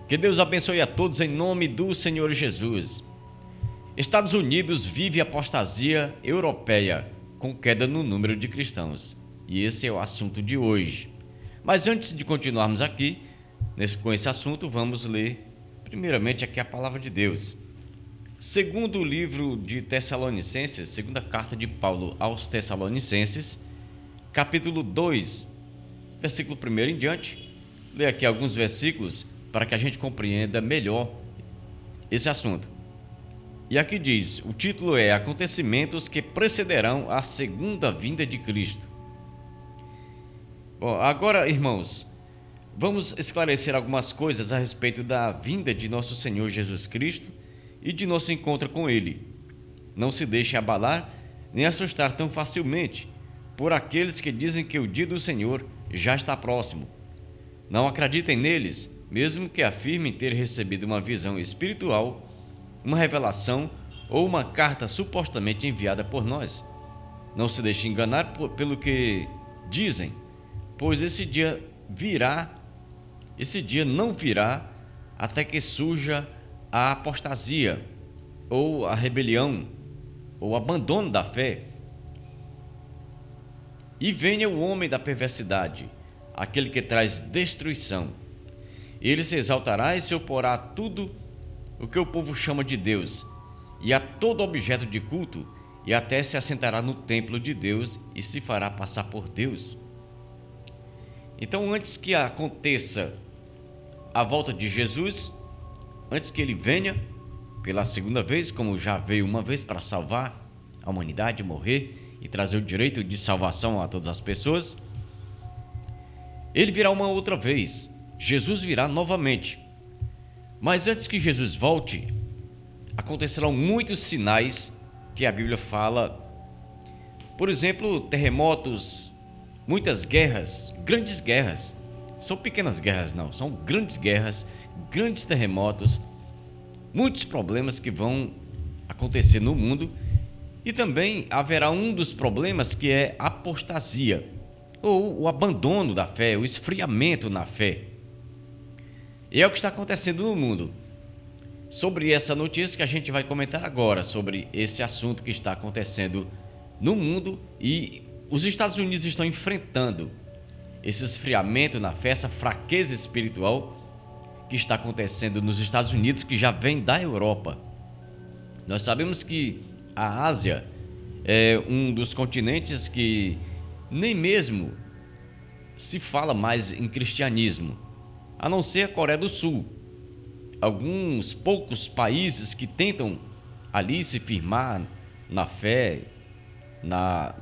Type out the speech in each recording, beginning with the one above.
Que Deus abençoe a todos em nome do Senhor Jesus. Estados Unidos vive apostasia europeia, com queda no número de cristãos. E esse é o assunto de hoje. Mas antes de continuarmos aqui, com esse assunto, vamos ler primeiramente aqui a palavra de Deus. Segundo o livro de Tessalonicenses, segunda carta de Paulo aos Tessalonicenses, capítulo 2, versículo 1 em diante. Lê aqui alguns versículos para que a gente compreenda melhor esse assunto. E aqui diz, o título é Acontecimentos que precederão a segunda vinda de Cristo. Bom, agora, irmãos, vamos esclarecer algumas coisas a respeito da vinda de nosso Senhor Jesus Cristo e de nosso encontro com Ele. Não se deixe abalar nem assustar tão facilmente por aqueles que dizem que o dia do Senhor já está próximo. Não acreditem neles, mesmo que afirmem ter recebido uma visão espiritual, uma revelação ou uma carta supostamente enviada por nós. Não se deixe enganar pelo que dizem, pois esse dia não virá até que surja a apostasia, ou a rebelião, ou o abandono da fé. E venha o homem da perversidade, aquele que traz destruição. Ele se exaltará e se oporá a tudo o que o povo chama de Deus, e a todo objeto de culto, e até se assentará no templo de Deus e se fará passar por Deus. Então, antes que aconteça a volta de Jesus, antes que ele venha pela segunda vez, como já veio uma vez para salvar a humanidade, morrer e trazer o direito de salvação a todas as pessoas, ele virá uma outra vez. Jesus virá novamente. Mas antes que Jesus volte, acontecerão muitos sinais que a Bíblia fala. Por exemplo, terremotos, muitas guerras, grandes guerras. São pequenas guerras não, são grandes guerras, grandes terremotos, muitos problemas que vão acontecer no mundo. E também haverá um dos problemas que é a apostasia, ou o abandono da fé, o esfriamento na fé. E é o que está acontecendo no mundo. Sobre essa notícia que a gente vai comentar agora, sobre esse assunto que está acontecendo no mundo, e os Estados Unidos estão enfrentando esse esfriamento na fé, essa fraqueza espiritual que está acontecendo nos Estados Unidos, que já vem da Europa. Nós sabemos que a Ásia é um dos continentes que nem mesmo se fala mais em cristianismo, a não ser a Coreia do Sul. Alguns poucos países que tentam ali se firmar na fé,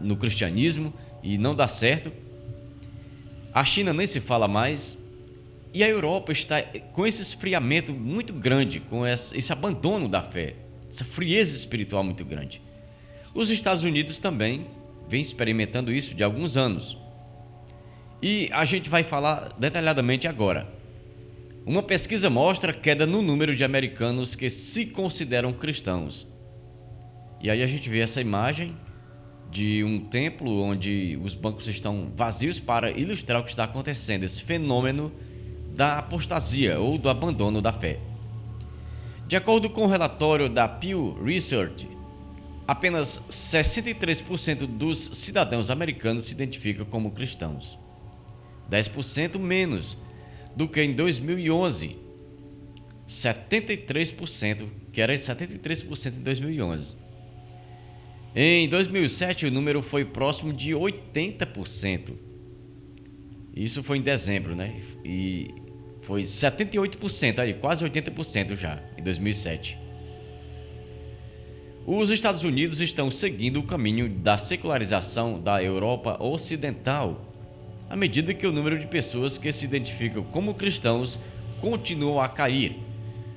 no cristianismo, e não dá certo. A China nem se fala mais. E a Europa está com esse esfriamento muito grande, com esse abandono da fé, essa frieza espiritual muito grande. Os Estados Unidos também vem experimentando isso de alguns anos. E a gente vai falar detalhadamente agora. Uma pesquisa mostra queda no número de americanos que se consideram cristãos. E aí a gente vê essa imagem de um templo onde os bancos estão vazios para ilustrar o que está acontecendo, esse fenômeno da apostasia ou do abandono da fé. De acordo com o relatório da Pew Research, apenas 63% dos cidadãos americanos se identificam como cristãos. 10% menos do que em 2011, 73%, que era 73% em 2011. Em 2007, o número foi próximo de 80%. Isso foi em dezembro, né? E foi 78%, aí, quase 80% já, em 2007. Os Estados Unidos estão seguindo o caminho da secularização da Europa Ocidental, à medida que o número de pessoas que se identificam como cristãos continua a cair,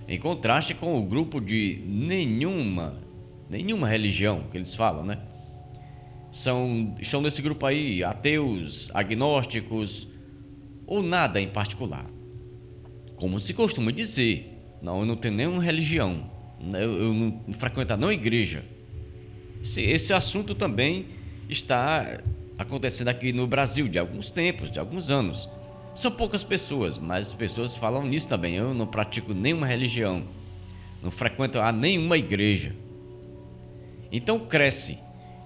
em contraste com o grupo de nenhuma religião, que eles falam, né? Estão nesse grupo aí ateus, agnósticos ou nada em particular. Como se costuma dizer, não, eu não tenho nenhuma religião, eu não frequento não igreja. Esse assunto também está acontecendo aqui no Brasil de alguns tempos, de alguns anos. São poucas pessoas, mas as pessoas falam nisso também. Eu não pratico nenhuma religião, não frequento a nenhuma igreja. Então cresce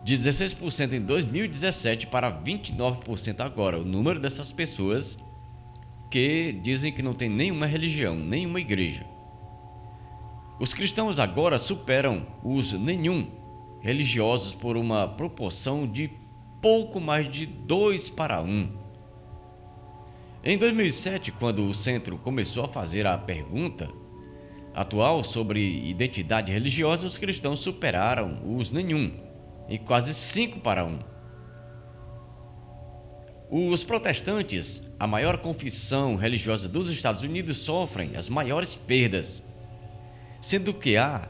de 16% em 2017 para 29% agora, o número dessas pessoas que dizem que não tem nenhuma religião, nenhuma igreja. Os cristãos agora superam os nenhum religiosos por uma proporção de pouco mais de 2 para 1. Em 2007, quando o centro começou a fazer a pergunta atual sobre identidade religiosa, os cristãos superaram os nenhum, em quase 5 para 1. Os protestantes, a maior confissão religiosa dos Estados Unidos, sofrem as maiores perdas, sendo que há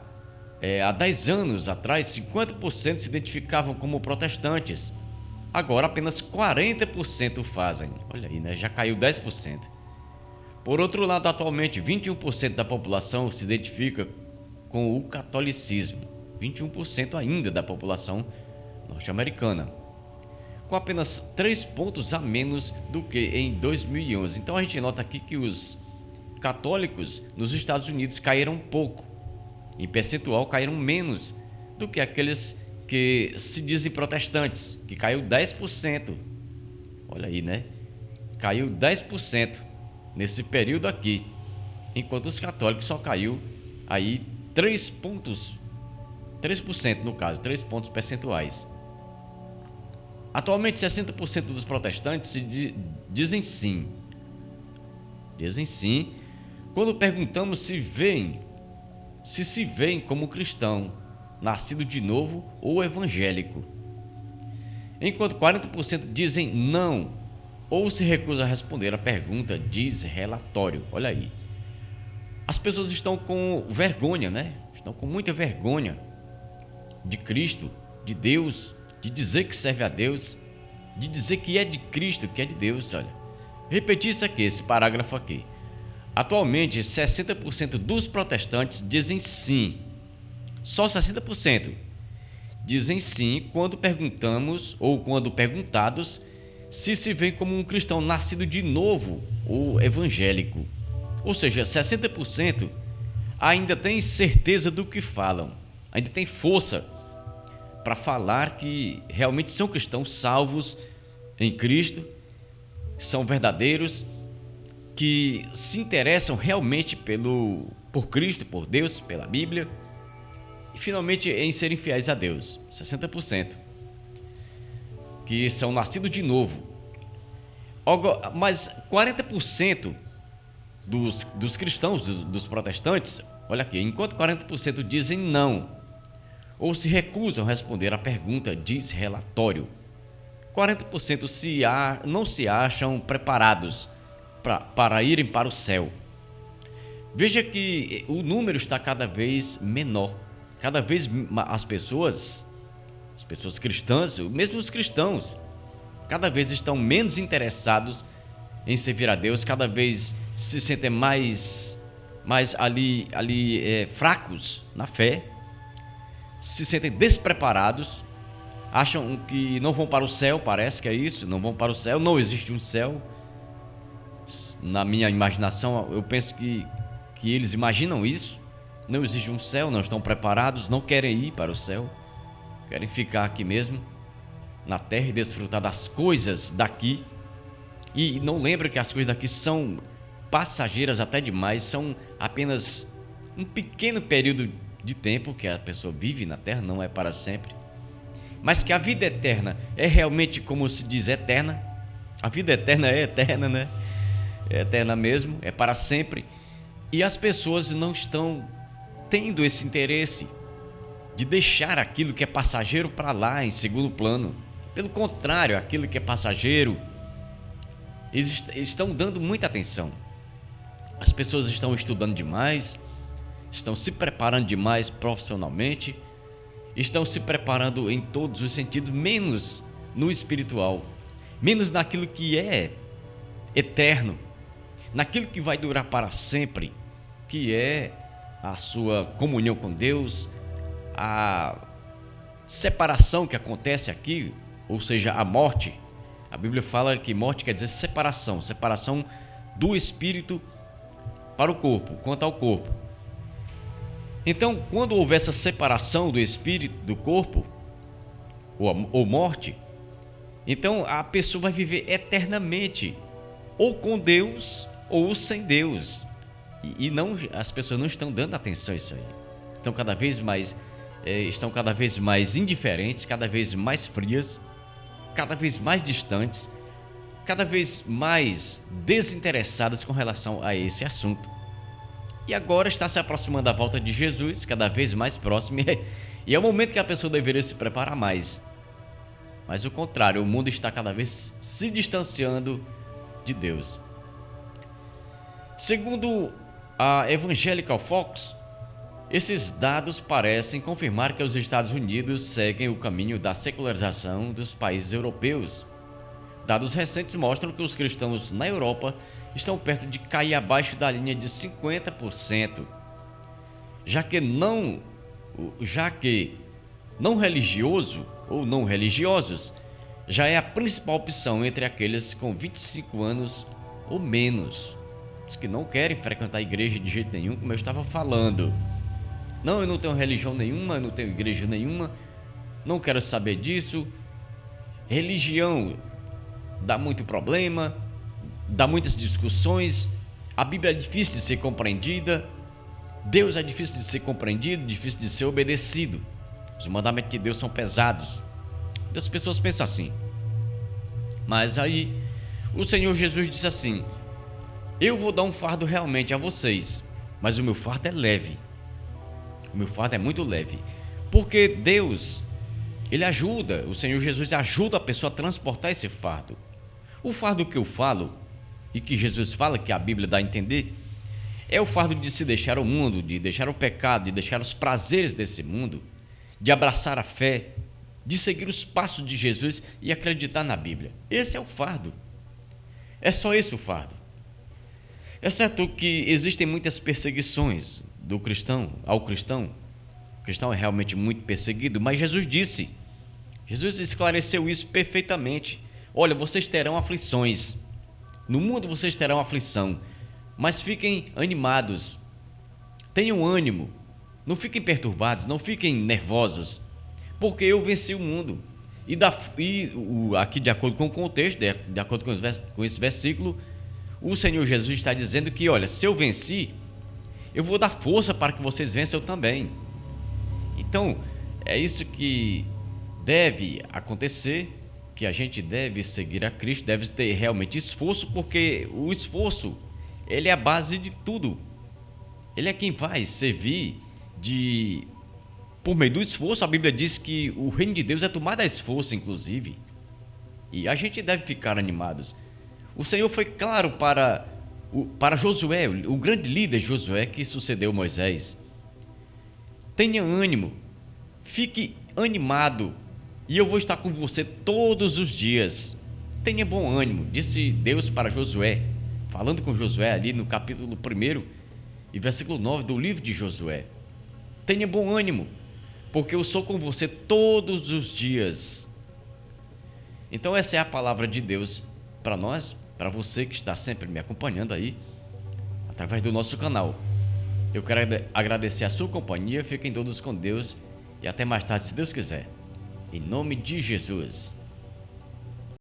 10 anos atrás 50% se identificavam como protestantes. Agora apenas 40% fazem. Olha aí, né? Já caiu 10%. Por outro lado, atualmente 21% da população se identifica com o catolicismo. 21% ainda da população norte-americana, com apenas 3 pontos a menos do que em 2011. Então a gente nota aqui que os católicos nos Estados Unidos caíram pouco. Em percentual, caíram menos do que aqueles que se dizem protestantes, que caiu 10%. Olha aí, né? Caiu 10% nesse período aqui, enquanto os católicos só caiu aí 3% no caso, 3 pontos percentuais. Atualmente 60% dos protestantes dizem sim. Dizem sim quando perguntamos se se veem como cristão, nascido de novo ou evangélico. Enquanto 40% dizem não ou se recusam a responder a pergunta, diz relatório. Olha aí. As pessoas estão com vergonha, né? Estão com muita vergonha de Cristo, de Deus, de dizer que serve a Deus, de dizer que é de Cristo, que é de Deus. Olha, repetir isso aqui, esse parágrafo aqui. Atualmente, 60% dos protestantes dizem sim. Só 60% dizem sim quando perguntamos ou quando perguntados se veem como um cristão nascido de novo ou evangélico. Ou seja, 60% ainda tem certeza do que falam, ainda tem força para falar que realmente são cristãos salvos em Cristo, são verdadeiros, que se interessam realmente por Cristo, por Deus, pela Bíblia, e finalmente em serem fiéis a Deus. 60% que são nascidos de novo. Mas 40% dos cristãos, dos protestantes, olha aqui, enquanto 40% dizem não ou se recusam a responder a pergunta, diz relatório, 40% não se acham preparados para irem para o céu. Veja que o número está cada vez menor. Cada vez as pessoas cristãs, mesmo os cristãos, cada vez estão menos interessados em servir a Deus, cada vez se sentem mais fracos na fé, se sentem despreparados, acham que não vão para o céu, parece que é isso, não vão para o céu, não existe um céu. Na minha imaginação, eu penso que eles imaginam isso, não existe um céu, não estão preparados, não querem ir para o céu, querem ficar aqui mesmo, na terra, e desfrutar das coisas daqui, e não lembram que as coisas daqui são passageiras até demais, são apenas um pequeno período de tempo que a pessoa vive na terra, não é para sempre, mas que a vida eterna é realmente, como se diz, eterna. A vida eterna é eterna, né? É eterna mesmo, é para sempre. E as pessoas não estão tendo esse interesse de deixar aquilo que é passageiro para lá, em segundo plano. Pelo contrário, aquilo que é passageiro, eles estão dando muita atenção. As pessoas estão estudando demais, estão se preparando demais profissionalmente, estão se preparando em todos os sentidos, menos no espiritual, menos naquilo que é eterno, naquilo que vai durar para sempre, que é a sua comunhão com Deus, a separação que acontece aqui, ou seja, a morte. A Bíblia fala que morte quer dizer separação do espírito para o corpo, quanto ao corpo. Então, quando houver essa separação do espírito do corpo, ou morte, então a pessoa vai viver eternamente, ou com Deus ou sem Deus. E não, as pessoas não estão dando atenção a isso aí. Estão cada vez mais indiferentes, cada vez mais frias, cada vez mais distantes, cada vez mais desinteressadas com relação a esse assunto. E agora está se aproximando a volta de Jesus, cada vez mais próximo, e é o momento que a pessoa deveria se preparar mais. Mas o contrário, o mundo está cada vez se distanciando de Deus. Segundo a Evangelical Fox, esses dados parecem confirmar que os Estados Unidos seguem o caminho da secularização dos países europeus. Dados recentes mostram que os cristãos na Europa estão perto de cair abaixo da linha de 50%, já que não religioso ou não religiosos já é a principal opção entre aqueles com 25 anos ou menos. Diz que não querem frequentar a igreja de jeito nenhum, como eu estava falando. Não, eu não tenho religião nenhuma, eu não tenho igreja nenhuma, não quero saber disso. Religião dá muito problema, dá muitas discussões, a Bíblia é difícil de ser compreendida, Deus é difícil de ser compreendido, difícil de ser obedecido. Os mandamentos de Deus são pesados. As pessoas pensam assim. Mas aí o Senhor Jesus disse assim: eu vou dar um fardo realmente a vocês, mas o meu fardo é leve. O meu fardo é muito leve. Porque Deus, Ele ajuda, o Senhor Jesus ajuda a pessoa a transportar esse fardo. O fardo que eu falo, e que Jesus fala, que a Bíblia dá a entender, é o fardo de se deixar o mundo, de deixar o pecado, de deixar os prazeres desse mundo, de abraçar a fé, de seguir os passos de Jesus e acreditar na Bíblia. Esse é o fardo. É só esse o fardo. É certo que existem muitas perseguições do cristão ao cristão. O cristão é realmente muito perseguido, mas Jesus esclareceu isso perfeitamente. Olha, vocês terão aflições. No mundo vocês terão aflição, mas fiquem animados. Tenham ânimo. Não fiquem perturbados, não fiquem nervosos, porque eu venci o mundo. Aqui, de acordo com o contexto, de acordo com esse versículo, o Senhor Jesus está dizendo que, olha, se eu venci, eu vou dar força para que vocês vençam também. Então, é isso que deve acontecer, que a gente deve seguir a Cristo, deve ter realmente esforço, porque o esforço, ele é a base de tudo. Ele é quem vai servir por meio do esforço. A Bíblia diz que o reino de Deus é tomado a esforço, inclusive. E a gente deve ficar animados. O Senhor foi claro para Josué, o grande líder Josué que sucedeu Moisés. Tenha ânimo, fique animado, e eu vou estar com você todos os dias. Tenha bom ânimo, disse Deus para Josué, falando com Josué ali no capítulo 1 e versículo 9 do livro de Josué. Tenha bom ânimo, porque eu sou com você todos os dias. Então essa é a palavra de Deus para nós, para você que está sempre me acompanhando aí, através do nosso canal. Eu quero agradecer a sua companhia, fiquem todos com Deus e até mais tarde, se Deus quiser. Em nome de Jesus.